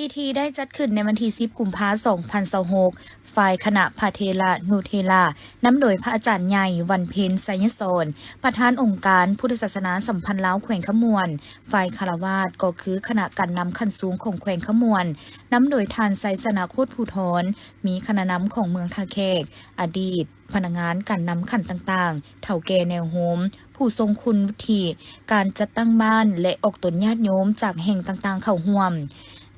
พิธีได้จัดขึ้นในวันที่10 กุมภาพันธ์ 2026 ฝ่ายคณะพาเทลานูเทลานำโดยพระอาจารย์ใหญ่วันเพ็ญไสยโสนประธานองค์การพุทธศาสนาสัมพันธ์ลาวแขวงขมวน ฝ่ายคารวาสก็คือคณะการนำขั้นสูงของแขวงขมวนนำโดยทานไสสนาโคตรภูทรมีคณะนำของเมืองท่าแขกอดีต พนักงานการนำขันต่างๆเฒ่าแก่แนวโฮมผู้ทรงคุณวุฒิการจัดตั้งบ้านและออกตนญาติโยมจากแห่งต่างๆเข้าร่วม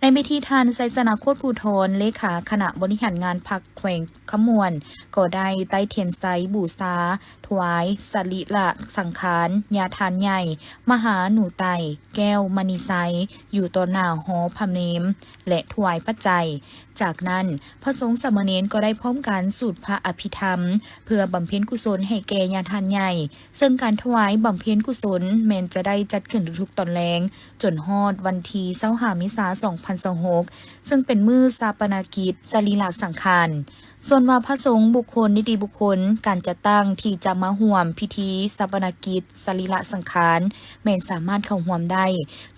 ในพิธีทานไสสนาโคตรภูทรเลขาคณะบริหารงานพรรคแขวงขมวนก็ได้ใต้เทียนไซบูชาถวายสรีระสังขารญาทานใหญ่ มหาหนูไตแก้วมณีไซอยู่ต่อหน้าหอพระเนมและถวายปัจจัยจากนั้นพระสงฆ์สามเณรก็ได้พร้อมกันสูตรพระอภิธรรมเพื่อบำเพ็ญกุศลให้แก่ญาทานใหญ่ซึ่งการถวายบำเพ็ญกุศลแม้นจะได้จัดขึ้นทุกๆตอนแลงจนฮอดวันที่25 เมษายน 2026 ซึ่งเป็นมื้อฌาปนกิจสรีระสังขารส่วนว่าพระสงฆ์บุคคลนิติบุคคลการจัดตั้งที่จะมาร่วมพิธีฌาปนกิจสรีระสังขารแม้นสามารถเข้าร่วมได้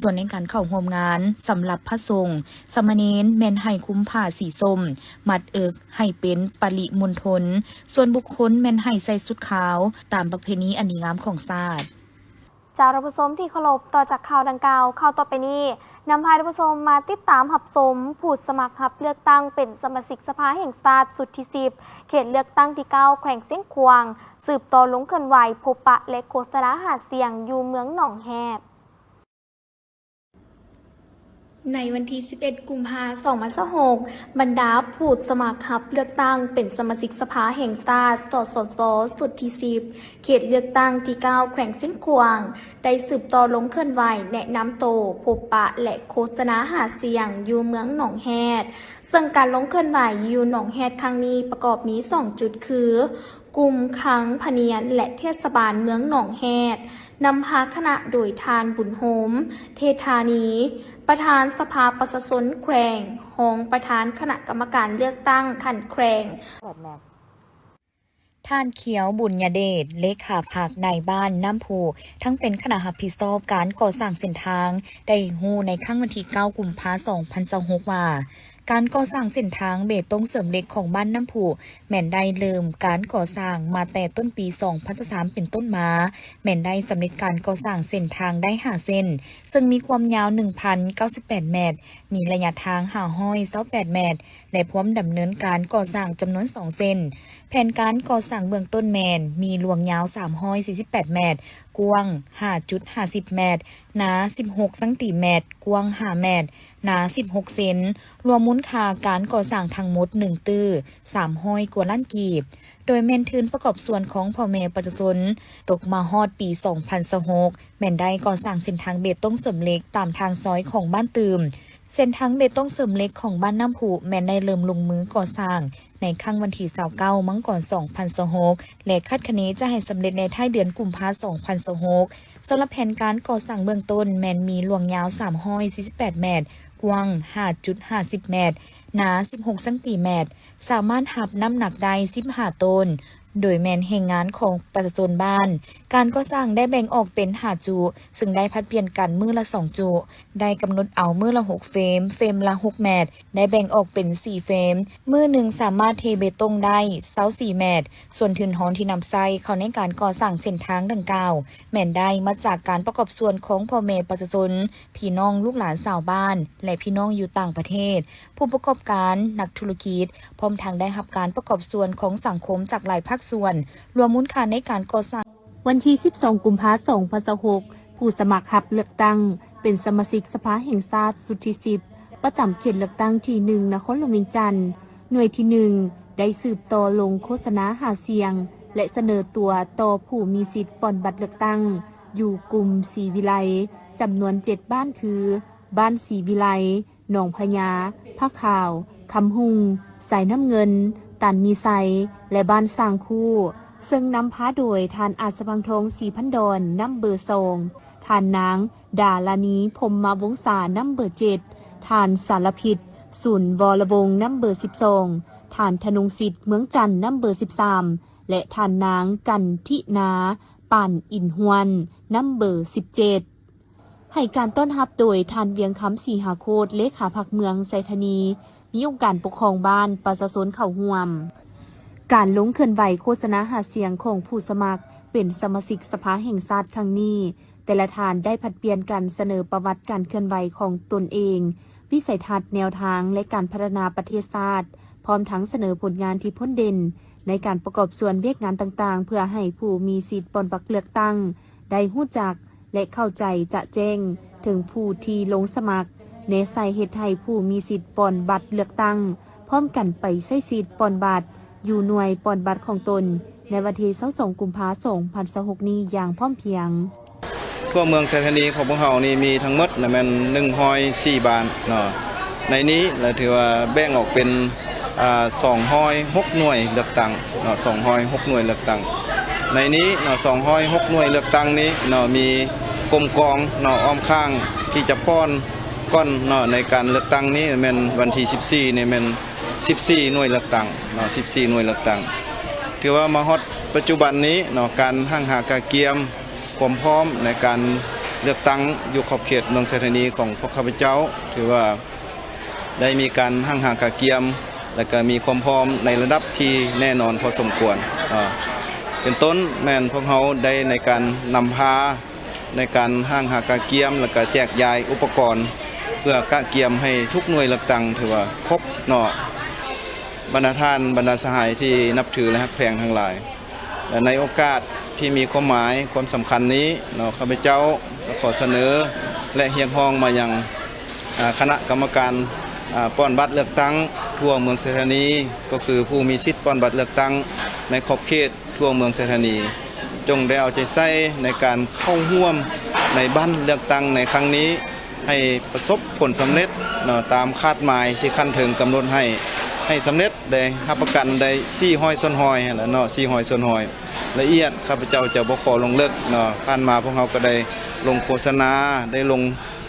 ส่วนในการเข้าร่วมงานสำหรับพระสงฆ์สามเณรแม้นให้คุ้มผ้าสีส้มมัดเอิกให้เป็นปริมณฑลส่วนบุคคลแม้นให้ใส่ชุดขาวตามประเพณีอันดีงามของชาติจากท่านผู้ชมที่เคารพต่อจากข่าวดังกล่าวข่าวต่อไปนี้นำพาท่านผู้ชมมาติดตามหับสมผู้สมัครหับเลือกตั้งเป็นสมาชิกสภาแห่งชาติสุดที่10เขตเลือกตั้งที่9แขวงเสียงควางสืบต่อลงเคลื่อนไหวพบปะและโฆษณาหาเสียงอยู่เมืองหนองแฮดในวันที่ 11 กุมภาพันธ์ 2026 บรรดาผู้สมัครรับเลือกตั้งเป็นสมาชิกสภาแห่งชาติสสสสุดที่10เขตเลือกตั้งที่9แขวงเส้นขวางได้สืบต่อลงเคลื่อนไหวแนะนำโตพบปะและโฆษณาหาเสียงอยู่เมืองหนองแฮดซึ่งการลงเคลื่อนไหวอยู่หนองแฮดครั้งนี้ประกอบมี2จุดคือกลุ่มขังพเนียนและเทศบาลเมืองหนองแฮดนำพาคณะโดยทานบุญโฮมเทธานีประธานสภาประชาชนแขวงรองประธานคณะกรรมการเลือกตั้งขันแขวงท่านเขียวบุญญเดชเลขาภาคในบ้านน้ำผูทั้งเป็นคณะรับผิดชอบการก่อสร้างเส้นทางได้ฮู้ในครั้งวันที่9 กุมภาพันธ์ 2026 ว่าการก่อสร้างเส้นทางเบตงเสริมเหล็กของบ้านน้ำผูแม่นได้เริ่มการก่อสร้างมาแต่ต้นปี 2003 เป็นต้นมาแม่นได้สำเร็จการก่อสร้างเส้นทางได้5เส้นซึ่งมีความยาว 1,098 เมตรมีระยะทาง528 เมตรและพร้อมดำเนินการก่อสร้างจำนวน2เส้นแผนการก่อสร้างเบื้องต้นแมนมีลวงยาว348 เมตรกว้าง 5.50 เมตรหนา16 ซนเมตรกว้าง5 เมตรหนา16 เซนรวมมูลค่าการก่อสร้างทั้งหมด1ตื้อ300 กว่าล้านกีบโดยแม่นทุนประกอบส่วนของพ่อแม่ประชาชนตกมาฮอดปี 2026 แม่นได้ก่อสร้างเส้นทางเบตงเสริมเหล็กตามทางซอยของบ้านตืมเส้นทางเบตงเสริมเหล็กของบ้านน้ำผูแม่นได้เริ่มลงมือก่อสร้างในครั้งวันที่29 มังกร 2026 และคาดคะเนจะให้สำเร็จในท้ายเดือนกุมภาพันธ์ 2026 สำหรับแผนการก่อสร้างเบื้องต้นแม่นมีลวงยาว348 เมตรกว้าง 5.50 เมตรหนา16 ซนเมตรสามารถหับน้ำหนักได้15 ตนโดยแมนแห่งงานของประชาชนบ้านการก่อสร้างได้แบ่งออกเป็น5จุซึ่งได้พัดเปลี่ยนกันมื้อละ2จุได้กำหนดเอามื้อละ6เฟรมละ6เมตรได้แบ่งออกเป็น4เฟรมมื้อหนึ่งสามารถเทเบตงได้24เมตรส่วนทุนหอนที่นำใส่เข้าในการก่อสร้างเส้นทางดังกล่าวแม่นได้มาจากการประกอบส่วนของพ่อแม่ประชาชนพี่น้องลูกหลานชาวบ้านและพี่น้องอยู่ต่างประเทศผู้ประกอบการนักธุรกิจพร้อมทั้งได้รับการประกอบส่วนของสังคมจากหลายภาคส่วนรวมมูลค่าในการก่อสร้างวันที่ 12 กุมภาพันธ์ 2026 ผู้สมัครรับเลือกตั้งเป็นสมาชิกสภาแห่งชาติสุดที่10ประจำเขตเลือกตั้งที่1นครหลวงเวียงจันทน์หน่วยที่1ได้สืบต่อลงโฆษณาหาเสียงและเสนอตัวต่อผู้มีสิทธิ์ปอนบัตรเลือกตั้งอยู่กลุ่มศรีวิไลจำนวน7บ้านคือบ้านศรีวิไลหนองพญาพระข่าวคำหุงสายน้ำเงินตันมีไซและบ้านสร้างคู่ซึ่งนำพาโดยทานอาสวังทองสีพันดอนน้ำเบอร์2ทานนางดาลานีพรมมาวงศาน้ำเบอร์7ทานสารพิษศูนย์วรวงน้ำเบอร์12ทานธนงสิทธิ์เมืองจันทร์น้ำเบอร์13และทานนางกันทินาป่านอินหวนน้ำเบอร์17 ให้การต้อนรับโดยทานเวียงคำศรีหาโคตรเลขาพรรคเมืองไซธานีมีองค์การปกครองบ้านประชาชนเข้าร่วมการลงเคลื่อนไหวโฆษณาหาเสียงของผู้สมัครเป็นสมาชิกสภาแห่งชาติครั้งนี้แต่ละทานได้ผลัดเปลี่ยนกันเสนอประวัติการเคลื่อนไหวของตนเองวิสัยทัศน์แนวทางและการพัฒนาประเทศชาติพร้อมทั้งเสนอผลงานที่พ้นเด่นในการประกอบส่วนเวียกงานต่างๆเพื่อให้ผู้มีสิทธิ์ปนบักเลือกตั้งได้รู้จักและเข้าใจจะแจ้งถึงผู้ที่ลงสมัครในใส่เหตุให้ผู้มีสิทธิ์ปอนบัตรเลือกตั้งพร้อมกันไปใช้สิทธิ์ปอนบัตรอยู่หน่วยปอนบัตรของตนในวันที่22กุมภาพันธ์2026นี้อย่างพร้อมเพรียงทั่วเมืองไซธานีของพวกเรานี่มีทั้งหมดนะแม่น104บ้านเนาะในนี้เราถือว่าแบ่งออกเป็น206หน่วยเลือกตั้งเนาะ206หน่วยเลือกตั้งในนี้เนาะ206หน่วยเลือกตั้งนี้เนาะมีกรมกองเนาะอ้อมข้างที่จะป้อนก้อนเนาะในการเลือกตั้งนี้แม่นวันที่14นี่แม่น14หน่วยเลือกตั้งเนาะ14หน่วยเลือกตั้งถือว่ามาฮอดปัจจุบันนี้เนาะการหั่งหากาเกียมความพร้อมในการเลือกตั้งอยู่ขอบเขตเมืองไซธานีของพวกข้าพเจ้าถือว่าได้มีการหั่งหากาเกียมและก็มีความพร้อมในระดับที่แน่นอนพอสมควรเป็นต้นแม่นพวกเขาได้ในการนำพาในการหั่งหากาเกียมและก็แจกจ่ายอุปกรณ์เพื่อกะเกียมให้ทุกหน่วยเลือกตั้งถือว่าครบเนาะบรรดาท่านบรรดาสหายที่นับถือและฮักแพงทั้งหลายและในโอกาสที่มีความหมายความสำคัญนี้เนาะข้าพเจ้าก็ขอเสนอและเรียกร้องมายังคณะกรรมการป้อนบัตรเลือกตั้งทั่วเมืองไซธานีก็คือผู้มีสิทธิ์ป้อนบัตรเลือกตั้งในขอบเขตทั่วเมืองไซธานีจงได้เอาใจใส่ในการเข้าร่วมในบ้านเลือกตั้งในครั้งนี้ให้ประสบผลสำเร็จเนาะตามคาดหมายที่ขั้นถึงกำหนดให้สำเร็จได้รับประกันได้400 ส้นหอยแล้วเนาะ400 ส้นหอยละเอียดข้าพเจ้าจะบ่ขอลงเลิกเนาะผ่านมาพวกเราก็ได้ลงโฆษณาได้ลง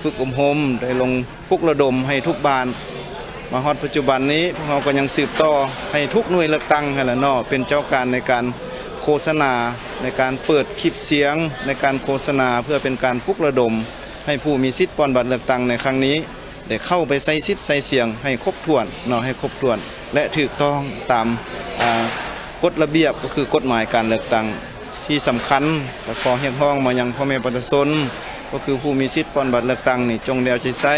ฝึกอบรมได้ลงปลุกระดมให้ทุกบ้านมาฮอดปัจจุบันนี้พวกเราก็ยังสืบต่อให้ทุกหน่วยเลือกตั้งนั่นแหละเนาะเป็นเจ้าการในการโฆษณาในการเปิดคลิปเสียงในการโฆษณาเพื่อเป็นการปลุกระดมให้ผู้มีสิทธิ์ปอนบัตรเลือกตั้งในครั้งนี้ได้เข้าไปใส่สิทธิ์ใส่เสียงให้ครบถ้วนเนาะให้ครบถ้วนและถูกต้องตามกฎระเบียบก็คือกฎหมายการเลือกตั้งที่สำคัญก็ขอเรียกร้องมายังพ่อแม่ประชาชนก็คือผู้มีสิทธิ์ปอนบัตรเลือกตั้งนี่จงได้เอาใจใส่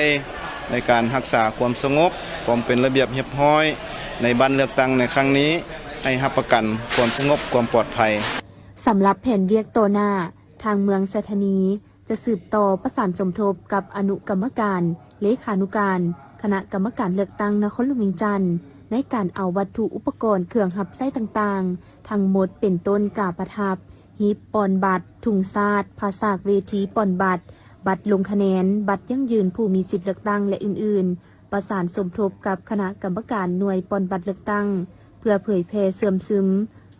ในการรักษาความสงบความเป็นระเบียบเรียบร้อยในบ้านเลือกตั้งในครั้งนี้ให้รับประกันความสงบความปลอดภัยสำหรับแผนเวียกโตหน้าทางเมืองไซธานีจะสืบต่อประสานสมทบกับอนุกรรมการเลขานุการคณะกรรมการเลือกตั้งนครหลวงเวียงจันทน์ในการเอาวัตถุอุปกรณ์เครื่องหับไส้ต่างๆทั้งหมดเป็นต้นกาประทับฮีบปอนบัตรถุงซาดภาษากเวทีปอนบัตรบัตรลงคะแนนบัตรยั่งยืนผู้มีสิทธิเลือกตั้งและอื่นๆประสานสมทบกับคณะกรรมการหน่วยปอนบัตรเลือกตั้งเพื่อเผยแพร่เสื่อมซึม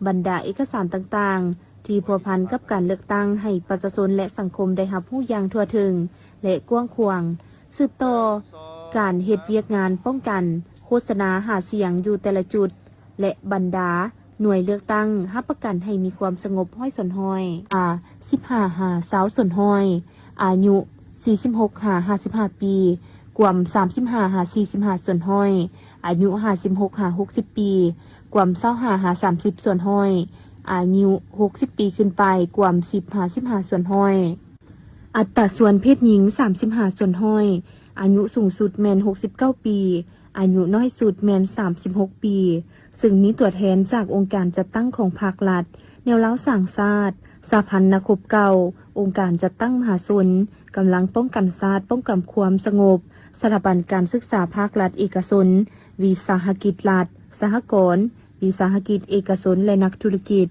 บรรดาเอกสารต่างๆที่พัวพันกับการเลือกตั้งให้ประชาชนและสังคมได้รับรู้อย่างทั่วถึงและกว้างขวางสืบต่อการเฮ็ดเวียกงานป้องกันโฆษณาหาเสียงอยู่แต่ละจุดและบรรดาหน่วยเลือกตั้งรับประกันให้มีความสงบห้อยสนห้อย15 หา20สนห้อยอายุ46 หา55 ปีกวม35 หา45ส่วนห้อยอายุ56 หา60 ปีกวม25 หา30ส่วนห้อยอายุ60 ปีขึ้นไปกวม10 หา15ส่วนห้อยอัตราส่วนเพศหญิง35ส่วนห้อยอายุสูงสุดแมน69 ปีอายุน้อยสุดแมน36 ปีซึ่งมีตัวแทนจากองค์การจัดตั้งของภาครัฐแนวเล้าสั่งชาติสหพันธ์นักรบเก่าองค์การจัดตั้งมหาชนกำลังป้องกันชาติป้องกันความสงบสถาบันการศึกษาภาครัฐเอกชนวิสาหกิจรัฐสหกรณ์วิสาหกิจเอกชนและนักธุรกิจ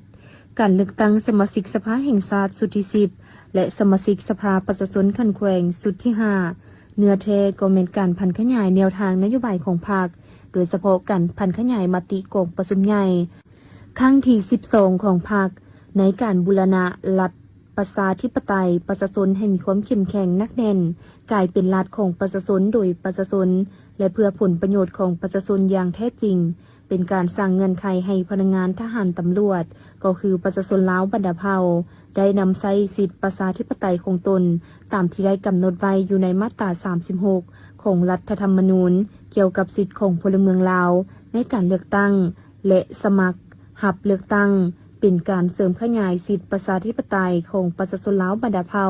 การเลือกตั้งสมาชิกสภาแห่งชาติสุดที่10และสมาชิกสภาประชาชนขันแขวงสุดที่5เนื้อแท้ก็เป็นการพันขยายแนวทางนโยบายของพรรคโดยเฉพาะการพันขยายมติกองประชุมใหญ่ครั้งที่12ของพรรคในการบูรณะรัฐประชาธิปไตยประชาชนให้มีความเข้มแข็งนักแน่นกลายเป็นรัฐของประชาชนโดยประชาชนและเพื่อผลประโยชน์ของประชาชนอย่างแท้จริง เป็นการสร้างเงื่อนไขให้พนักงานทหารตำรวจก็คือประชาชนลาวบรรดาเผ่าได้นำใช้สิทธิประชาธิปไตยของตนตามที่ได้กำหนดไว้อยู่ในมาตรา 36 ของรัฐธรรมนูญเกี่ยวกับสิทธิของพลเมืองลาวในการเลือกตั้งและสมัครรับเลือกตั้งเป็นการเสริมขยายสิทธิประชาธิปไตยของประชาชนลาวบรรดาเผ่า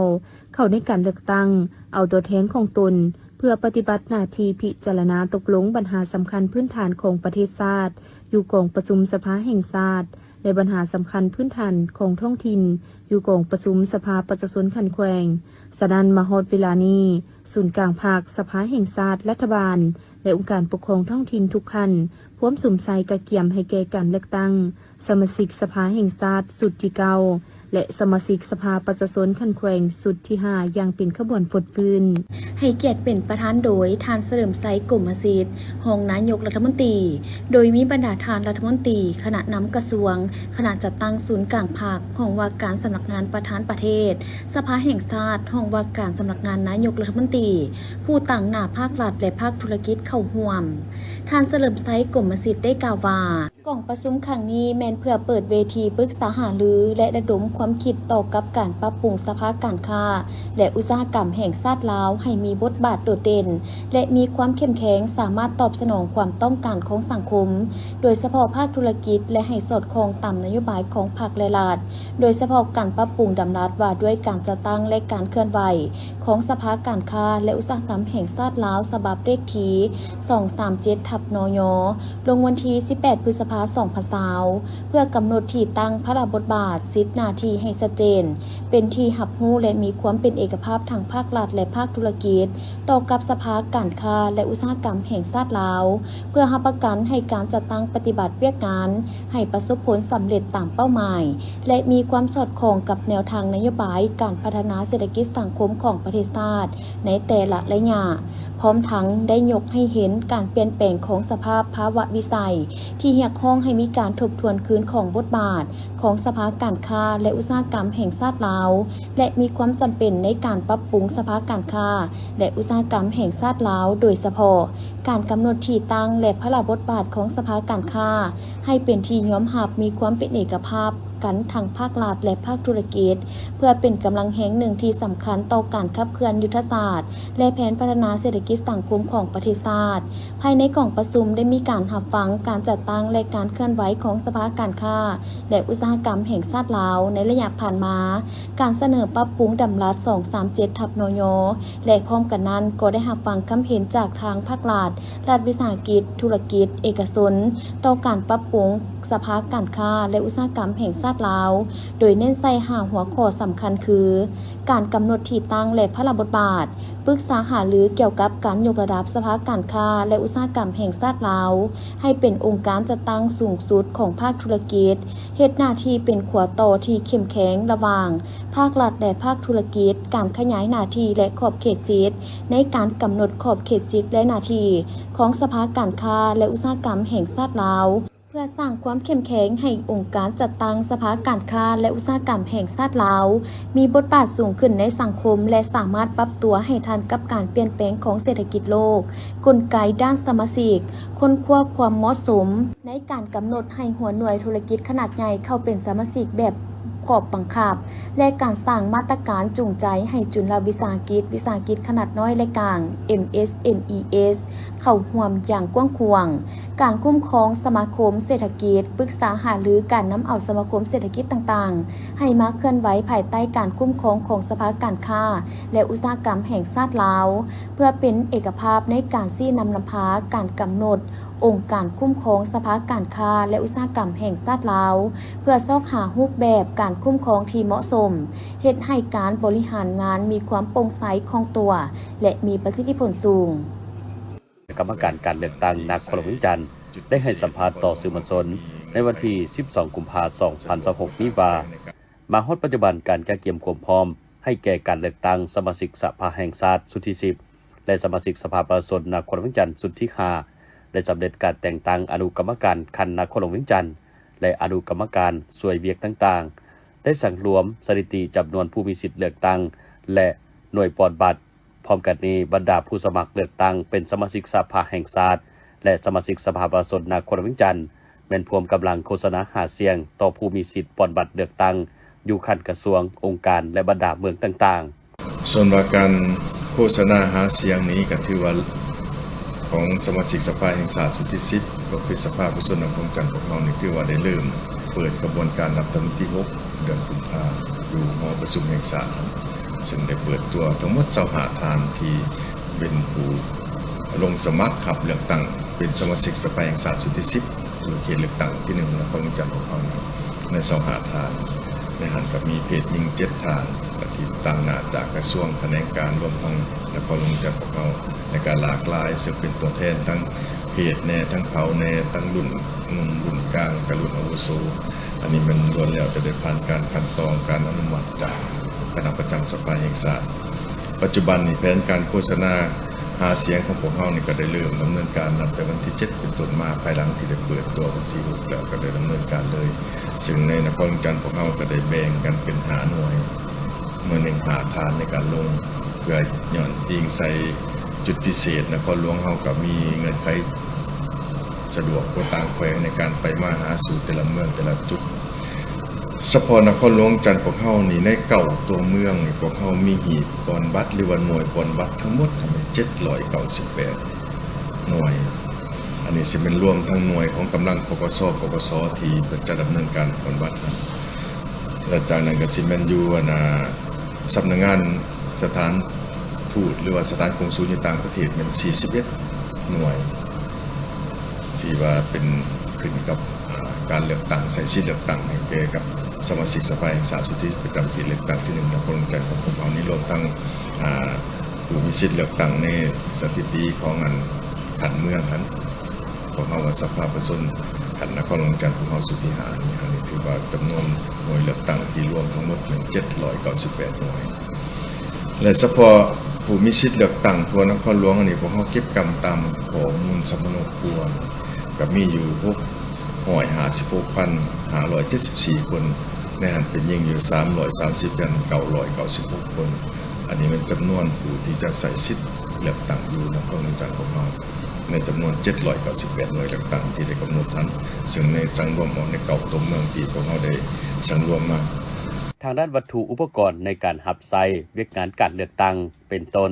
เข้าในการเลือกตั้งเอาตัวแทนของตนเพื่อปฏิบัติหน้าที่พิจารณาตกลงปัญหาสำคัญพื้นฐานของประเทศชาติอยู่กองประชุมสภาแห่งชาติและปัญหาสำคัญพื้นฐานของท้องถิ่นอยู่กองประชุมสภาประชาชนขันแขวงสะดันมาฮอดเวลานี้ศูนย์กลางภาคสภาแห่งชาติรัฐบาลและองค์การปกครองท้องถิ่นทุกขั้นพร้อมสุมใส่กระเกียมให้แก่การเลือกตั้งสมาชิกสภาแห่งชาติสุดที่เก่าและสมาชิกสภาประชาชนขันแขวงสุดที่5อย่างเป็นขบวนฟดฟื้นให้เกียรติเป็นประธานโดยทานเสริมไซกรมสิทธิ์รองนายกรัฐมนตรีโดยมีบรรดาทานรัฐมนตรีคณะนำกระทรวงคณะจัดตั้งศูนย์กลางภาคห้องว่าการสำนักงานประธานประเทศสภาแห่งชาติห้องว่าการสำนักงานนายกรัฐมนตรีผู้ต่างหน้าภาครัฐและภาคธุรกิจเข้าร่วมทานเสริมไซกรมสิทธิ์ได้กล่าวว่ากล่องประชุมครั้งนี้แม้นเพื่อเปิดเวทีปรึกษาหารือและระดมความคิดต่อกับการปรับปรุงสภาการค้าและอุตสาหกรรมแห่งชาติลาวให้มีบทบาทโดดเด่นและมีความเข้มแข็งสามารถตอบสนองความต้องการของสังคมโดยเฉพาะภาคธุรกิจและให้สอดคล้องตามนโยบายของพรรคและรัฐโดยเฉพาะการปรับปรุงดำรัสว่าด้วยการจัดตั้งและการเคลื่อนไหวของสภาการค้าและอุตสาหกรรมแห่งชาติลาวฉบับเลขที่237/นย.ลงวันที่18 พฤษภาคม 2020เพื่อกำหนดที่ตั้งพระบทบาทสิทธิหน้าที่ให้ชัดเจนเป็นที่รับรู้และมีความเป็นเอกภาพทางภาครัฐและภาคธุรกิจต่อกับสภาการค้าและอุตสาหกรรมแห่งชาติลาวเพื่อรับประกันให้การจัดตั้งปฏิบัติเวียกงานให้ประสบผลสำเร็จตามเป้าหมายและมีความสอดคล้องกับแนวทางนโยบายการพัฒนาเศรษฐกิจสังคมของประเทศชาติในแต่ละระยะพร้อมทั้งได้ยกให้เห็นการเปลี่ยนแปลงของสภาพภาวะวิสัยที่เรียกร้องให้มีการทบทวนคืนของบทบาทของสภาการค้าและอุตสาหกรรมแห่งชาติลาวและมีความจำเป็นในการปรับปรุงสภาการค้าและอุตสาหกรรมแห่งชาติลาวโดยเฉพาะการกำหนดที่ตั้งและพระบทบาทของสภาการค้าให้เป็นที่ยอมรับมีความเป็นเอกภาพกันทางภาครัฐและภาคธุรกิจเพื่อเป็นกำลังแห่งหนึ่งที่สำคัญต่อการขับเคลื่อนยุทธศาสตร์และแผนพัฒนาเศรษฐกิจสังคมของประเทศชาติภายในกล่องประชุมได้มีการรับฟังการจัดตั้งและการเคลื่อนไหวของสภาการค้าและอุตสาหกรรมแห่งชาติลาวในระยะผ่านมาการเสนอปรับปรุงดำรัส237/นย.และพร้อมกันนั้นก็ได้รับฟังความเห็นจากทางภาครัฐรัฐวิสาหกิจธุรกิจเอกชนต่อการปรับปรุงสภาการค้าและอุตสาหกรรมแห่งชาติลาวโดยเน้นใส่5หัวข้อสำคัญคือการกำหนดที่ตั้งและพระบทบาทปรึกษาหารือเกี่ยวกับการยกระดับสภาการค้าและอุตสาหกรรมแห่งชาติลาวให้เป็นองค์การจัดตั้งสูงสุดของภาคธุรกิจเฮ็ดหน้าที่เป็นขวต่อที่เข้มแข็งระหว่างภาครัฐและภาคธุรกิจการขยายหน้าที่และขอบเขตสิทธิในการกำหนดขอบเขตสิทธิและหน้าที่ของสภาการค้าและอุตสาหกรรมแห่งชาติลาวเพื่อสร้างความเข้มแข็งให้องค์การจัดตั้งสภาการค้าและอุตสาหกรรมแห่งชาติลาวมีบทบาทสูงขึ้นในสังคมและสามารถปรับตัวให้ทันกับการเปลี่ยนแปลงของเศรษฐกิจโลกกลไกด้านสมาชิกค้นคว้าความเหมาะสมในการกำหนดให้หัวหน่วยธุรกิจขนาดใหญ่เข้าเป็นสมาชิกแบบขอบบังคับและการสร้างมาตรการจูงใจให้จุลวิสาหกิจขนาดน้อยและกลาง MSMEs เข้าร่วมอย่างกว้างขวางการคุ้มครองสมาคมเศรษฐกิจปรึกษาหารือการนำเอาสมาคมเศรษฐกิจต่างๆให้มาเคลื่อนไหวภายใต้การคุ้มครองของสภาการค้าและอุตสาหกรรมแห่งชาติลาวเพื่อเป็นเอกภาพในการชี้นำพาการกำหนดองค์การคุ้มครองสภาการค้าและอุตสาหกรรมแห่งชาติลาวเพื่อซอกหารูปแบบการคุ้มครองที่เหมาะสมเฮ็ดให้การบริหารงานมีความโปร่งใสคล่องตัวและมีประสิทธิผลสูงกรรมการการเลือกตั้งนครหลวงวิจันทร์ได้ให้สัมภาษณ์ต่อสื่อมวลชนในวันที่12 กุมภาพันธ์ 2026นี้ว่ามาฮอดปัจจุบันการแก้เกียมความพร้อมให้แก่การเลือกตั้งสมาชิกสภาแห่งชาติสุดที่10และสมาชิกสภาประชาชนนครหลวงวิจันทร์สุดที่5ได้สำเร็จการแต่งตั้งอนุกรรมการคันนครหลวงวิจันทร์และอนุกรรมการส่วยเวียกต่างๆได้สั่งรวมสถิติจำนวนผู้มีสิทธิ์เลือกตั้งและหน่วยปลอดบัตรพร้อมกันนี้บรรดาผู้สมัครเลือกตั้งเป็นสมาชิกสภาแห่งชาติ และสมาชิกสภาประชาชนนครหลวงจันทน์แม่นพวมกำลังโฆษณาหาเสียงต่อผู้มีสิทธิ์ปลดบัตรเลือกตั้งอยู่ขั้นกระทรวงองค์การและบรรดาเมืองต่างๆส่วนว่าการโฆษณาหาเสียงนี้ก็ถือว่าของสมาชิกสภาแห่งชาติสุทธิสิทธิ์ก็คือสภาผู้ชนนครหลวงจันทน์ของเรานี่คือว่าได้เริ่มเปิดกระบวนการนับตั้งที่6เดือนกุมภาพันธ์อยู่หอประชุมแห่งชาติซึ่งได้เปิดตัวทั้งหมด25ท่านที่เป็นผู้ลงสมัครขับเลือกตั้งเป็นสมาชิกสภาแห่งชาติสุทธิสิทธิ์อยู่เขตเลือกตั้งที่1นครหลวงจันทน์ของเราใน25ท่านในหันกับมีเพจยิง7ท่านที่ตั้งหน้าจากกระทรวงแผนงการรวมทั้งนครหลวงจันทน์ของเราในการหลากหลายซึ่งเป็นตัวแทนทั้งเพจแน่ทั้งเผ่าแน่ทั้งรุ่นรุ่นกลางกับรุ่นอาวุโสอันนี้มันล้วนแล้วจะได้ผ่านการขั้นตอนการอนุมัติจากคณะประจำสภาแห่งชาติปัจจุบันนี้แผนการโฆษณาหาเสียงของพวกเรานี่ก็ได้เริ่มดำเนินการนับแต่วันที่7เป็นต้นมาภายหลังที่ได้เปิดตัววันที่6แล้วก็ได้ดำเนินการเลยซึ่งในนครหลวงจันทน์พวกเราก็ได้แบ่งกันเป็น5หน่วยเมื่อ1หาทานในการลงเพื่อย้อนอิงใส่จุดพิเศษนครหลวงเราก็มีเงื่อนไขสะดวกกว่าต่างแขวงในการไปมาหาสู่แต่ละเมืองแต่ละจุดเฉพาะนครหลวงจันทน์พวกเรานี่ในเก่าตัวเมืองนี่พวกเรามีหีบปอนบัตรหรือว่าหน่วยปอนบัตรทั้งหมด798หน่วยอันนี้สิเป็นรวมทั้งหน่วยของกำลังปกสที่เพื่อจะดำเนินการปอนบัตรและจากนั้นก็สิแม่นอยู่สำนักงานสถานทูตหรือว่าสถานกงสุลในต่างประเทศเป็น41หน่วยที่ว่าเป็นขึ้นกับการเลือกตั้งใส่ชื่อเลือกตั้งให้แก่กับสมาชิกสภาแห่งชาติสุทธิประจำเขตเลือกตั้งที่1นครหลวงจันทน์ของพวกเรานี้รวมทั้งผู้มีสิทธิ์เลือกตั้งในสถิติของขันเมืองนั้นพวกเราว่าสภาประชาชนขันนครหลวงจันทน์พวกเราสุทธิหานี่อันนี้ถือว่าจำนวนหน่วยเลือกตั้งที่รวมทั้งหมด798หน่วยและเฉพาะผู้มีสิทธิ์เลือกตั้งทั่วนครหลวงอันนี้พวกเราเก็บกำตามข้อมูลสำนวนครัวก็มีอยู่656,574 คนในหันเป็นยิงอยู่330,996 คนอันนี้เป็นจำนวนผู้ที่จะใส่สิทธิ์เลือกตั้งอยู่นครหลวงจันทน์ของเราในจำนวน798หน่วยเลือกตั้งที่ได้กำหนดนั้นซึ่งในสังรวมในเก่าตัวเมืองที่พวกเราได้สังรวมมาทางด้านวัตถุอุปกรณ์ในการหับไซเวียกงานการเลือกตั้งเป็นต้น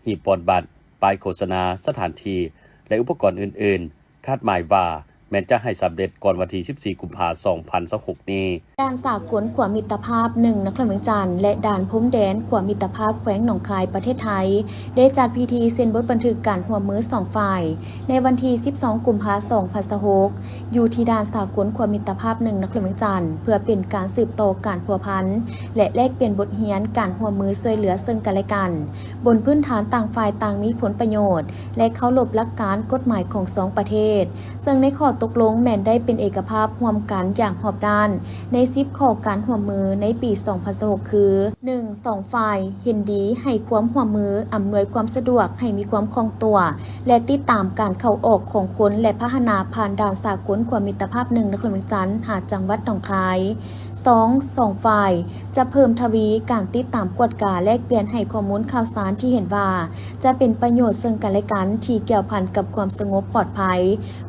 หีบปอนบัตรป้ายโฆษณาสถานที่และอุปกรณ์อื่นๆคาดหมายว่าแม้จะให้สำเร็จก่อนวันที่14กุมภาพันธ์2026นี้ด่านสากลขวามิตรภาพ1นครหลวงจันทน์และด่านพรมแดนขวามิตรภาพแขวงหนองคายประเทศไทยได้จัดพิธีเซ็นบทบันทึกการร่วมมือ2ฝ่ายในวันที่12กุมภาพันธ์2026อยู่ที่ด่านสากลขวามิตรภาพ1นครหลวงจันทน์เพื่อเป็นการสืบต่อการพัวพันและแลกเปลี่ยนบทเรียนการร่วมมือช่วยเหลือซึ่งกันและกันบนพื้นฐานต่างฝ่ายต่างมีผลประโยชน์และเคารพหลักการกฎหมายของ2ประเทศซึ่งในข้อตกลงแม้นได้เป็นเอกภาพร่วมกันอย่างรอบด้านใน10ข้อการร่วมมือในปี2026คือ 1. 2 ฝ่ายเห็นดีให้ความร่วมมืออำนวยความสะดวกให้มีความคล่องตัวและติดตามการเข้าออกของคนและพาหนะผ่านด่านสากลความมิตรภาพ1นครหลวงจันทน์หาดจังหวัดหนองคาย 2. ฝ่ายจะเพิ่มทวีการติดตามกวดกาแลกเปลี่ยนให้ข้อมูลข่าวสารที่เห็นว่าจะเป็นประโยชน์ซึ่งกันและกันที่เกี่ยวพันกับความสงบปลอดภัย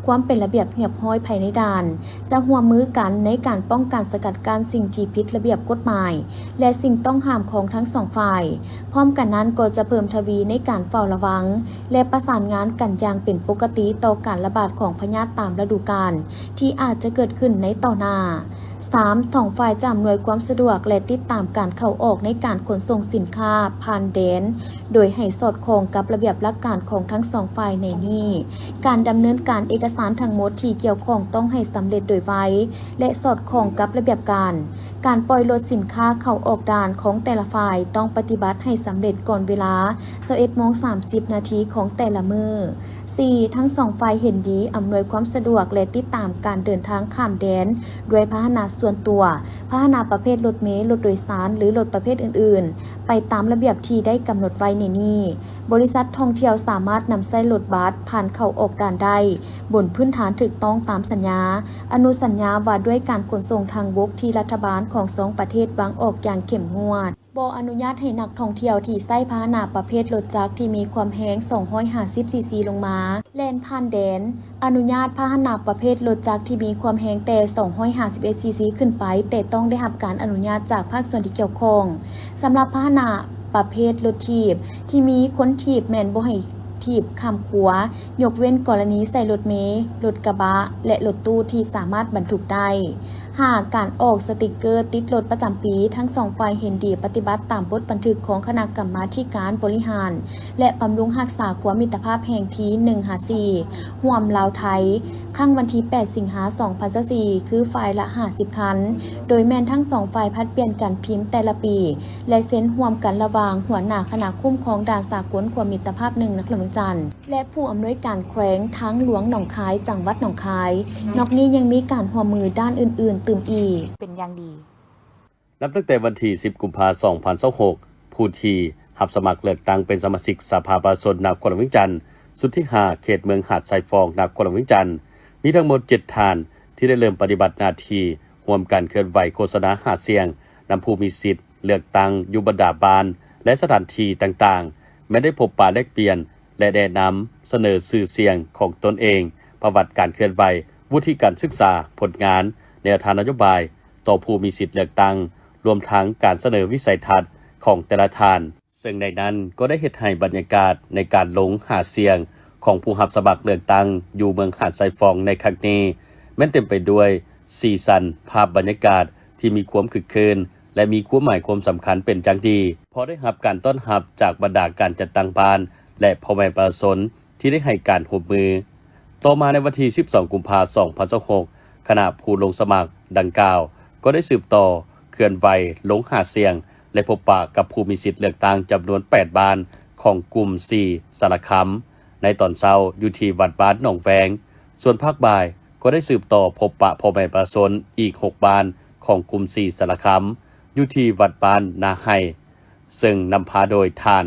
ความเป็นระเบียบเรียบร้อยภายในด่านจะร่วมมือกันในการป้องกันสกัดกั้นสิ่งที่ผิดระเบียบกฎหมายและสิ่งต้องห้ามของทั้ง2ฝ่ายพร้อมกันนั้นก็จะเพิ่มทวีในการเฝ้าระวังและประสานงานกันอย่างเป็นปกติต่อการระบาดของพยาธิตามฤดูกาลที่อาจจะเกิดขึ้นในต่อหน้า 3. 2 ฝ่ายจะอำนวยความสะดวกและติดตามการเข้าออกในการขนส่งสินค้าผ่านแดนโดยให้สอดคล้องกับระเบียบหลักการของทั้ง2ฝ่ายในนี้การดำเนินการเอกสารทั้งหมดที่เกี่ยวข้องต้องให้สำเร็จโดยไวและสอดคล้องกับระเบียบการปล่อยรถสินค้าเข้าออกด่านของแต่ละฝ่ายต้องปฏิบัติให้สำเร็จก่อนเวลา 11:30 นาทีของแต่ละมื้อ 4. ทั้ง2ฝ่ายเห็นดีอำนวยความสะดวกและติดตามการเดินทางข้ามแดนด้วยพาหนะส่วนตัวพาหนะประเภทรถเมล์รถโดยสารหรือรถประเภทอื่นๆไปตามระเบียบที่ได้กำหนดไว้ในนี้บริษัทท่องเที่ยวสามารถนำใช้รถบัสผ่านเข้าออกด่านได้บนพื้นฐานถูกต้องตามสัญญาอนุสัญญาว่าด้วยการขนส่งทางบกที่รัฐบาลของ2ประเทศวางออกอย่างเข้มงวด บ่อนุญาตให้นักท่องเที่ยวที่ใช้พาหนะประเภทรถจักรที่มีความแรง250ซีซีลงมาแล่นผ่านแดนอนุญาตพาหนะประเภทรถจักรที่มีความแรงแต่251ซีซีขึ้นไปแต่ต้องได้รับการอนุญาตจากภาคส่วนที่เกี่ยวข้องสำหรับพาหนะประเภทรถถีบที่มีคนถีบแม่นบ่ให้ถีบข้ามขัวยกเว้นกรณีใส่รถเมล์รถกระบะและรถตู้ที่สามารถบรรทุกได้หากการออกสติกเกอร์ติดรถประจำปีทั้งสองฝ่ายเห็นดีปฏิบัติตามบทบันทึกของคณะกรรมาธิการบริหารและบำรุงรักษาความมิตรภาพแห่งที่154ร่วมลาวไทยข้างวันที่8สิงหาคม2024คือฝ่ายละ50คันโดยแม่นทั้งสองฝ่ายพัดเปลี่ยนกันพิมพ์แต่ละปีและเซ็นร่วมกันระหว่างหัวหน้าคณะคุ้มครองด่านสากลความมิตรภาพ1นครหลวงจันทร์และผู้อำนวยการแขวงทางหลวงหนองคายจังหวัดหนองคายนอกนี้ยังมีการร่วมมือด้านอื่นๆตื่มอีกเป็นอย่างดีนับตั้งแต่วันที่10กุมภาพันธ์2026ผู้ที่รับสมัครเลือกตั้งเป็นสมาชิกสภาประชาชนนครหลวงวิงจันทร์สุดที่5เขตเมืองหาดทรายฟองนครหลวงวิงจันทร์มีทั้งหมด7ท่านที่ได้เริ่มปฏิบัติหน้าที่ร่วมกันเคลื่อนไหวโฆษณาหาเสียงนำผู้มีสิทธิ์เลือกตั้งอยู่บรรดาบ้านและสถานที่ต่างๆแม้ได้พบปะแลกเปลี่ยนและแนะนำเสนอสื่อเสียงของตนเองประวัติการเคลื่อนไหววุฒิการศึกษาผลงานแนวทางนโยบายต่อผู้มีสิทธิ์เลือกตั้งรวมทั้งการเสนอวิสัยทัศน์ของแต่ละท่านซึ่งในนั้นก็ได้เฮ็ดให้บรรยากาศในการลงหาเสียงของผู้รับสมัครเลือกตั้งอยู่เมืองหาดทรายฟองในครั้งนี้แม้นเต็มไปด้วยสีสันภาพบรรยากาศที่มีความคึกคืนและมีความหมายความสำคัญเป็นอย่างดีเพราะได้รับการต้อนรับจากบรรดาการจัดตั้งบ้านและพ่อแม่ประชาชนที่ได้ให้การร่วมมือต่อมาในวันที่12กุมภาพันธ์2026คณะผู้ลงสมัครดังกล่าวก็ได้สืบต่อเคลื่อนไหวลงหาเสียงและพบปะกับผู้มีสิทธิ์เลือกตั้งจำนวน8บ้านของกลุ่ม4สารคามในตอนเช้าอยู่ที่วัดบ้านหนองแวงส่วนภาคบ่ายก็ได้สืบต่อพบปะพ่อแม่ประชาชนอีก6บ้านของกลุ่ม4สารคามอยู่ที่วัดบ้านนาไฮซึ่งนำพาโดยท่าน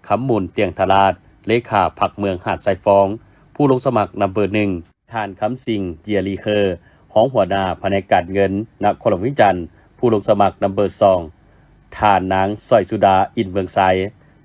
คำมูลเตียงทราชเลขาพรรคเมืองหาดทรายฟองผู้ลงสมัครนัมเบอร์1ท่านคำสิงเจียรีเคอร์ของหัวหน้าแผนกการเงินนครหลวงวิงจันทร์ผู้ลงสมัครนัมเบอร์2ท่านนางสร้อยสุดาอินเมืองไซ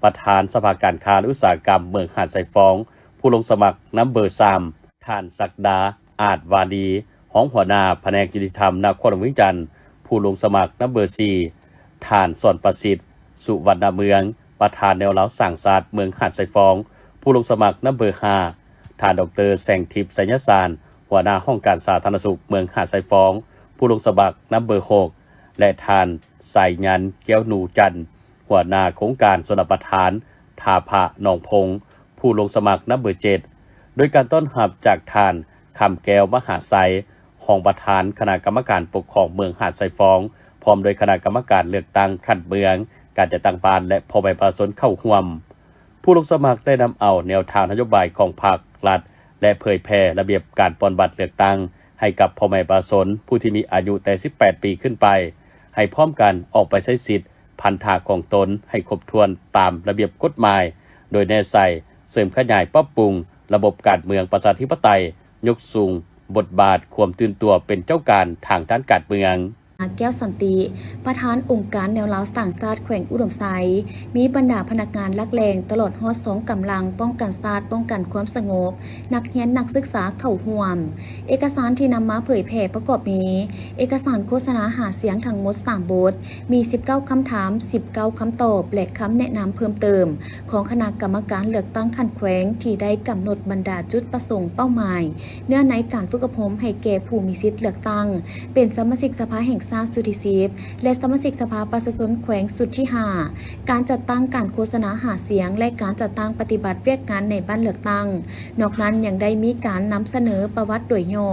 ประธานสภาการค้าและอุตสาหกรรมเมืองหาดทรายฟองผู้ลงสมัครนัมเบอร์3ท่านศักดาอาจวาลีของหัวหน้าแผนกยุติธรรมนครหลวงวิงจันทร์ผู้ลงสมัครนัมเบอร์4ท่านสอนประสิทธิ์สุวรรณเมืองประธานแนวเล้าสร้างศาสตร์เมืองหาดทรายฟองผู้ลงสมัครนัมเบอร์5ท่านดร.แสงทิพย์ไสยสารหัวหน้าห้องการสาธารณสุขเมืองหาดทรายฟองผู้ลงสมัครนัมเบอร์6และท่านสายยันแก้วหนูจันทร์หัวหน้าโครงการชลประทานทาพะหนองพงผู้ลงสมัครนัมเบอร์7โดยการต้อนรับจากท่านคำแก้วมหาไซของประธานคณะกรรมการปกครองเมืองหาดทรายฟองพร้อมโดยคณะกรรมการเลือกตั้งขันเมืองการจัดตั้งบ้านและพ่อแม่ประชาชนเข้าร่วมผู้ลงสมัครได้นำเอาแนวทางนโยบายของพรรครัฐและเผยแพร่ระเบียบการปฏิบัติเลือกตั้งให้กับพ่อแม่ประชาชนผู้ที่มีอายุแต่18ปีขึ้นไปให้พร้อมกันออกไปใช้สิทธิ์พันธะของตนให้ครบถ้วนตามระเบียบกฎหมายโดยแน่ใส่เสริมขยายปรับปรุงระบบการเมืองประชาธิปไตยยกสูงบทบาทความตื่นตัวเป็นเจ้าการทางด้านการเมืองแก้วสันติประธานองค์การแนวเล้าต่างชาติแขวงอุดมไซมีบรรดาพนักงานลักแรงตลอดฮอด2กำลังป้องกันชาติป้องกันความสงบนักเรียนนักศึกษาเข้าร่วมเอกสารที่นำมาเผยแพร่ประกอบมีเอกสารโฆษณาหาเสียงทั้งหมด3บทมี19คำถาม19คำตอบและคำแนะนำเพิ่มเติมของคณะกรรมการเลือกตั้งขั้นแขวงที่ได้กำหนดบรรดาจุดประสงค์เป้าหมายเนื่องในการฝึกอบรมให้แก่ผู้มีสิทธิ์เลือกตั้งเป็นสมาชิกสภาแห่งชาติสุดที่10และสมาชิกสภาประชาชนแขวงสุดที่5การจัดตั้งการโฆษณาหาเสียงและการจัดตั้งปฏิบัติเวียกงานในบ้านเลือกตั้งนอกนั้นยังได้มีการนำเสนอประวัติโดยย่อ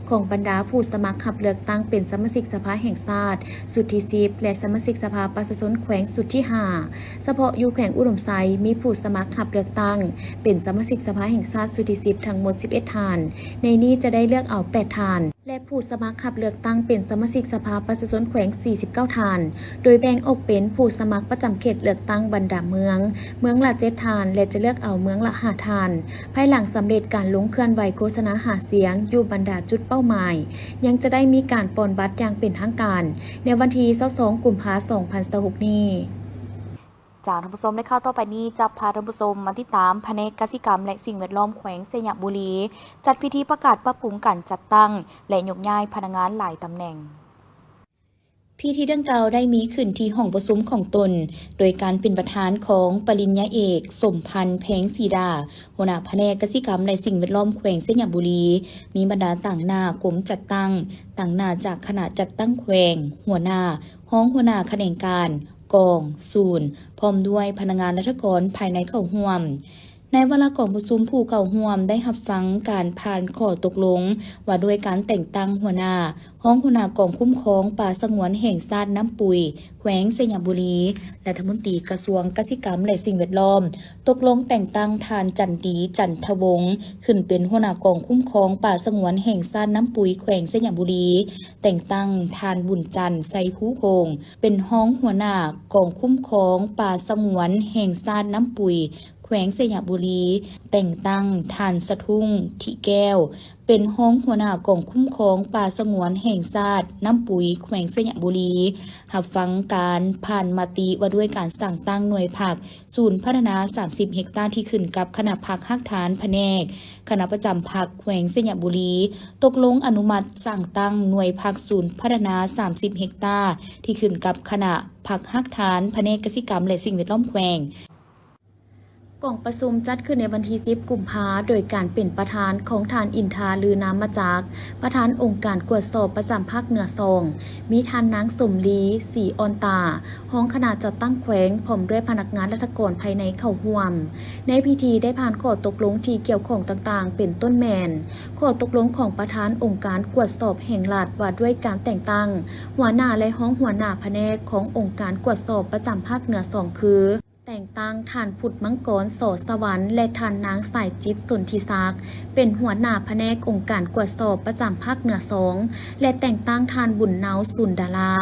ของบรรดาผู้สมัครขับเลือกตั้งเป็นสมาชิกสภาแห่งชาติสุดที่10และสมาชิกสภาประชาชนแขวงสุดที่5เฉพาะอยู่แขวงอุดมไซมีผู้สมัครขับเลือกตั้งเป็นสมาชิกสภาแห่งชาติสุดที่10ทั้งหมด11ท่านในนี้จะได้เลือกเอา8ท่านและผู้สมัครขับเลือกตั้งเป็นสมาชิกสภาประชาชนแขวง49ท่านโดยแบ่งออกเป็นผู้สมัครประจำเขตเลือกตั้งบรรดาเมืองละ7ท่านและจะเลือกเอาเมืองละ5ท่านภายหลังสำเร็จการลงเคลื่อนไหวโฆษณาหาเสียงอยู่บรรดาจุดเป้าหมายยังจะได้มีการปอนบัตรอย่างเป็นทางการในวันที่22กุมภาพันธ์2026นี้ จากท่านผู้ชมในข่าวต่อไปนี้จะพาท่านผู้ชมมาติดตามแผนกกสิกรรมและสิ่งแวดล้อมแขวงสยามบุรีจัดพิธีประกาศปรับปรุงการจัดตั้งและยกย้ายพนักงานหลายตำแหน่งพิธีดังกล่าวได้มีขึ้นที่ห้องประชุมของตนโดยการเป็นประธานของปริญญาเอกสมพันธ์แพงศรีดาหัวหน้าแผนกกสิกรรมและสิ่งแวดล้อมแขวงสยามบุรีมีบรรดาต่างหน้ากรมจัดตั้งต่างหน้าจากคณะจัดตั้งแขวงหัวหน้าห้องหัวหน้าแขนงการกองศูนย์พร้อมด้วยพนักงานราชการภายในเข้าร่วมในเวลาก่อนประชุมผู้เข้าร่วมได้รับฟังการผ่านข้อตกลงว่าด้วยการแต่งตั้งหัวหน้าห้องหัวหน้ากองคุ้มครองป่าสงวนแห่งชาติน้ำปุยแขวงสยามบุรีและรัฐมนตรีกระทรวงเกษตรกรรมและสิ่งแวดล้อมตกลงแต่งตั้งทานจันดีจันทวงศ์ขึ้นเป็นหัวหน้ากองคุ้มครองป่าสงวนแห่งชาติน้ำปุยแขวงสยามบุรีแต่งตั้งทานบุญจันทร์ไซผู้โคงเป็นห้องหัวหน้ากองคุ้มครองป่าสงวนแห่งชาติน้ำปุยแขวงสยามบุรีแต่งตั้งทานสะทุ่งทิแก้วเป็นห้องหัวหน้ากองคุ้มครองป่าสงวนแห่งชาติน้ำปุ๋ยแขวงสยามบุรีรับฟังการผ่านมติว่าด้วยการสั่งตั้งหน่วยผักศูนย์พัฒนา30เฮกตาร์ที่ขึ้นกับคณะผักฮักฐานแผนกคณะประจำผักแขวงสยามบุรีตกลงอนุมัติสั่งตั้งหน่วยผักศูนย์พัฒนา30เฮกตาร์ที่ขึ้นกับคณะผักฮักฐานแผนกกสิกรรมและสิ่งแวดล้อมแขวงกล่องประชุมจัดขึ้นในวันที่10 กุมภาพันธ์โดยการเป็นประธานของทานอินทาลือนามมาจากประธานองค์การกวดสอบประจำภาคเหนือซองมีทานนางสมลีศรีออนตาห้องคณะจัดตั้งแขวงพร้อมด้วยพนักงานราชการภายในเข้าร่วมในพิธีได้ผ่านข้อตกลงที่เกี่ยวข้องต่างๆเป็นต้นแมนข้อตกลงของประธานองค์การกวดสอบแห่งรัฐว่าด้วยการแต่งตั้งหัวหน้าและห้องหัวหน้าแผนกขององค์การกวดสอบประจำภาคเหนือซองคือแต่งตั้งท่านพุทธมังกรโสสวรรค์และท่านนางสายจิตสุนทิศักดิ์เป็นหัวหน้าแผนกองค์การกวดสอบประจำภาคเหนือ2และแต่งตั้งท่านบุญเนาสุนดารา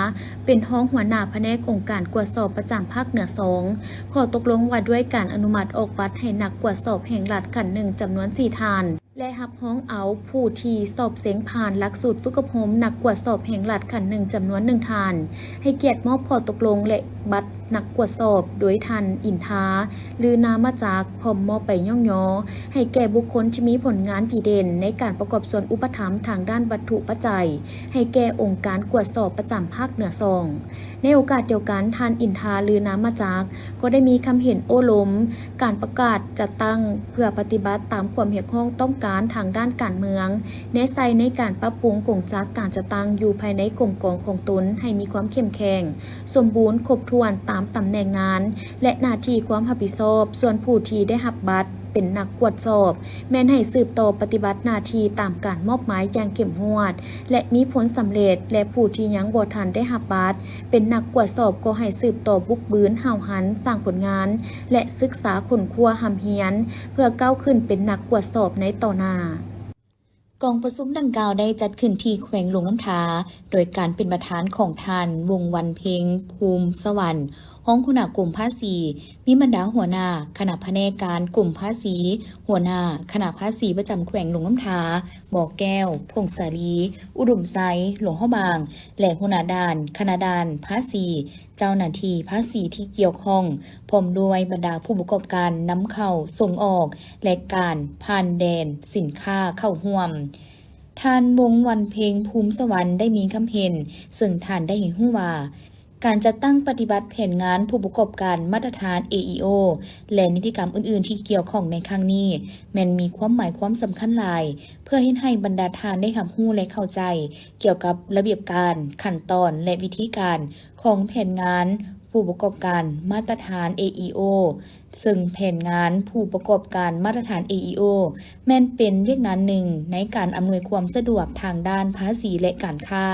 เป็นห้องหัวหน้าแผนกองค์การกวดสอบประจำภาคเหนือ2ข้อตกลงว่าด้วยการอนุมัติออกบัตรให้นักกวดสอบแห่งรัฐขันหนึ่งจำนวน4ท่านและรับห้องเอาผู้ที่สอบเสียงผ่านหลักสูตรฝึกอบรมนักกวดสอบแห่งรัฐขันหนึ่งจำนวน1ท่านให้เกียรติมอบข้อตกลงและบัตรนักกวดสอบโดยทันอินทาหรือนามมาจากพร้อมมอบไปย่องยอให้แก่บุคคลที่มีผลงานดีเด่นในการประกอบส่วนอุปถัมภ์ทางด้านวัตถุปัจจัยให้แก่องค์การกวดสอบประจำภาคเหนือซองในโอกาสเดียวกันทันอินทาหรือนามมาจากก็ได้มีคำเห็นโอ้ล้มการประกาศจัดตั้งเพื่อปฏิบัติตามความเรียกร้องต้องการทางด้านการเมืองแนะใส่ในการปรับปรุงกงจักการจัดตั้งอยู่ภายในกรมกองของตนให้มีความเข้มแข็งสมบูรณ์ครบถ้วนตามตำแหน่งงานและหน้าที่ความรับผิดชอบส่วนผู้ที่ได้รับบัตรเป็นนักกวดสอบแม้นให้สืบต่อปฏิบัติหน้าที่ตามการมอบหมายอย่างเข้มงวดและมีผลสำเร็จและผู้ที่ยังบ่ทันได้รับบัตรเป็นนักกวดสอบก็ให้สืบต่อบุกบืนห่าวหันสร้างผลงานและศึกษาค้นคว้าหำเฮียนเพื่อก้าวขึ้นเป็นนักกวดสอบในต่อหน้ากองประชุมดังกล่าวได้จัดขึ้นที่แขวงหลวงน้ำทาโดยการเป็นประธานของทานวงวันเพ็งภูมิสวรรค์ห้องหัวหน้ากลุ่มภาษีมีบรรดาหัวหน้าคณะแผนกการกลุ่มภาษีหัวหน้าคณะภาษีประจำแขวงหลวงน้ำทาบ่อแก้วพงศาลีอุดมไซหลวงพ่อบางและหัวหน้าด่านคณะด่านภาษีเจ้าหน้าที่ภาษีที่เกี่ยวข้องพร้อมด้วยบรรดาผู้ประกอบการนำเข้าส่งออกและการผ่านแดนสินค้าเข้าร่วมท่านวงวันเพ็งภูมิสวรรค์ได้มีคำเห็นซึ่งท่านได้เห็นว่าการจัดตั้งปฏิบัติแผนงานผู้ประกอบการมาตรฐาน AEO และนิติกรรมอื่นๆที่เกี่ยวข้องในครั้งนี้แม้นมีความหมายความสำคัญหลายเพื่อให้บรรดาทานได้รับรู้และเข้าใจเกี่ยวกับระเบียบการขั้นตอนและวิธีการของแผนงานผู้ประกอบการมาตรฐาน AEO ซึ่งแผนงานผู้ประกอบการมาตรฐาน AEO แม่นเป็นเวียกงานหนึ่งในการอำนวยความสะดวกทางด้านภาษีและการค้า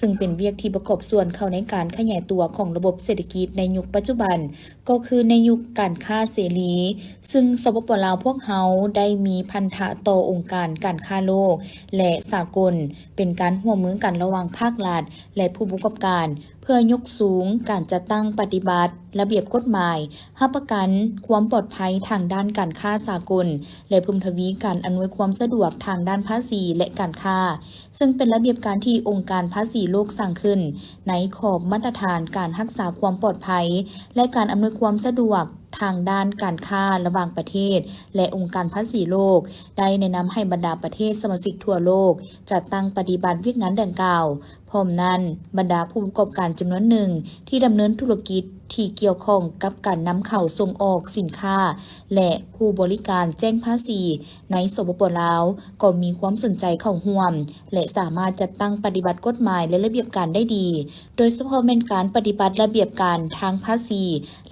ซึ่งเป็นเวียกที่ประกอบส่วนเข้าในการขยายตัวของระบบเศรษฐกิจในยุคปัจจุบันก็คือในยุคการค้าเสรีซึ่งสปป.ลาวพวกเฮาได้มีพันธะต่อองค์การการค้าโลกและสากลเป็นการร่วมมือกันระหว่างภาครัฐและผู้ประกอบการเพื่อยกสูงการจัดตั้งปฏิบัติระเบียบกฎหมายรับประกัน ความปลอดภัยทางด้านการค้าสากลและเพิ่มทวีการอำนวยความสะดวกทางด้านภาษีและการค้าซึ่งเป็นระเบียบการที่องค์การภาษีโลกสร้างขึ้นในขอบมาตรฐานการรักษาความปลอดภัยและการอำนวยความสะดวกทางด้านการค้าระหว่างประเทศและองค์การภาษีโลกได้แนะนำให้บรรดาประเทศสมาชิกทั่วโลกจัดตั้งปฏิบัติเวียกงานดังกล่าวพร้อมนั้นบรรดาผู้ประกอบการจำนวนหนึ่งที่ดำเนินธุรกิจที่เกี่ยวข้องกับการนำเข้าส่งออกสินค้าและผู้บริการแจ้งภาษีในสปป.ลาวก็มีความสนใจเข้าร่วมและสามารถจัดตั้งปฏิบัติกฎหมายและระเบียบการได้ดีโดยเฉพาะเป็นการปฏิบัติระเบียบการทางภาษี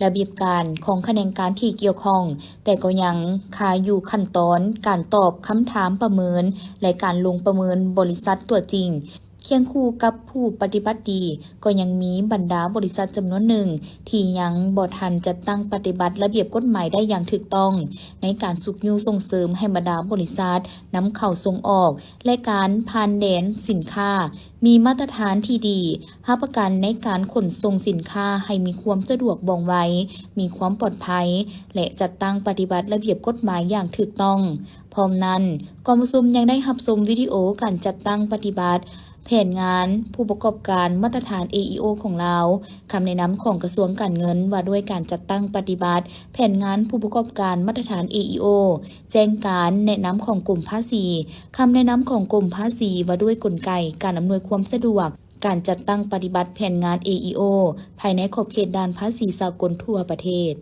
ระเบียบการของแขนงการที่เกี่ยวข้องแต่ก็ยังคาอยู่ขั้นตอนการตอบคำถามประเมินและการลงประเมินบริษัทตัวจริงเคียงคู่กับผู้ปฏิบัติดีก็ยังมีบรรดาบริษัทจำนวนหนึ่งที่ยังบ่ทันจัดตั้งปฏิบัติระเบียบกฎหมายได้อย่างถูกต้องในการสุกยูส่งเสริมให้บรรดาบริษัทนำเข้าส่งออกและการผ่านแดนสินค้ามีมาตรฐานที่ดีรับประกันในการขนส่งสินค้าให้มีความสะดวกว่องไวมีความปลอดภัยและจัดตั้งปฏิบัติระเบียบกฎหมายอย่างถูกต้องพร้อมนั้นกองประชุมยังได้รับชมวิดีโอการจัดตั้งปฏิบัติแผนงานผู้ประกอบการมาตรฐาน AEO ของเราคำแนะนำของกระทรวงการเงินว่าด้วยการจัดตั้งปฏิบัติแผนงานผู้ประกอบการมาตรฐาน AEO แจ้งการแนะนำของกรมภาษีคำแนะนำของกรมภาษีว่าด้วยกลไกการอำนวยความสะดวกการจัดตั้งปฏิบัติแผนงาน AEO ภายในขอบเขตด้านภาษีสากลทั่วประเทศ